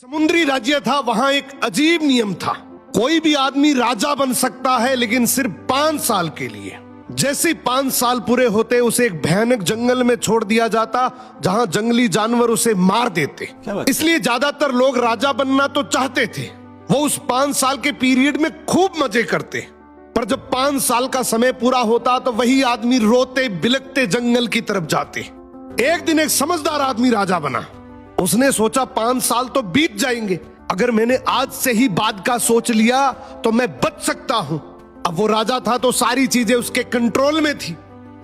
समुद्री राज्य था, वहां एक अजीब नियम था। कोई भी आदमी राजा बन सकता है, लेकिन सिर्फ 5 साल के लिए। जैसे 5 साल पूरे होते उसे एक भयानक जंगल में छोड़ दिया जाता, जहां जंगली जानवर उसे मार देते। इसलिए ज्यादातर लोग राजा बनना तो चाहते थे। वो उस 5 साल के पीरियड में खूब मजे करते, पर जब 5 साल का समय पूरा होता तो वही आदमी रोते बिलखते जंगल की तरफ जाते। एक दिन एक समझदार आदमी राजा बना। उसने सोचा 5 साल तो बीत जाएंगे, अगर मैंने आज से ही बाद का सोच लिया तो मैं बच सकता हूं। अब वो राजा था तो सारी चीजें उसके कंट्रोल में थी।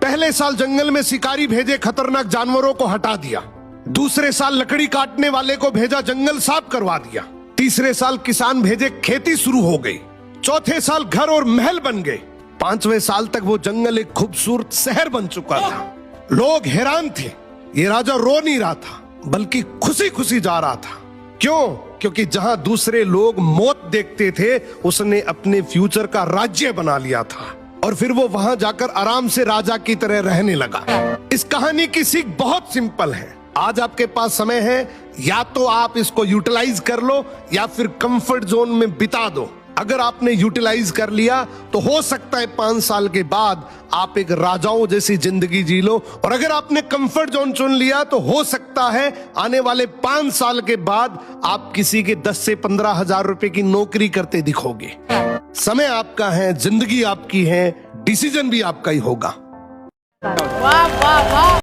पहले साल जंगल में शिकारी भेजे, खतरनाक जानवरों को हटा दिया। दूसरे साल लकड़ी काटने वाले को भेजा, जंगल साफ करवा दिया। तीसरे साल किसान भेजे, खेती शुरू हो गई। चौथे साल घर और महल बन गए। 5वें साल तक वो जंगल एक खूबसूरत शहर बन चुका था। लोग हैरान थे, ये राजा रो नहीं रहा था, बल्कि खुशी खुशी जा रहा था। क्यों? क्योंकि जहां दूसरे लोग मौत देखते थे, उसने अपने फ्यूचर का राज्य बना लिया था और फिर वो वहां जाकर आराम से राजा की तरह रहने लगा। इस कहानी की सीख बहुत सिंपल है। आज आपके पास समय है, या तो आप इसको यूटिलाइज कर लो या फिर कंफर्ट जोन में बिता दो। अगर आपने यूटिलाइज कर लिया तो हो सकता है 5 साल के बाद आप एक राजाओं जैसी जिंदगी जी लो, और अगर आपने कंफर्ट जोन चुन लिया तो हो सकता है आने वाले 5 साल के बाद आप किसी के 10 से 15 हजार रुपए की नौकरी करते दिखोगे। समय आपका है, जिंदगी आपकी है, डिसीजन भी आपका ही होगा। वाह वाह वाह।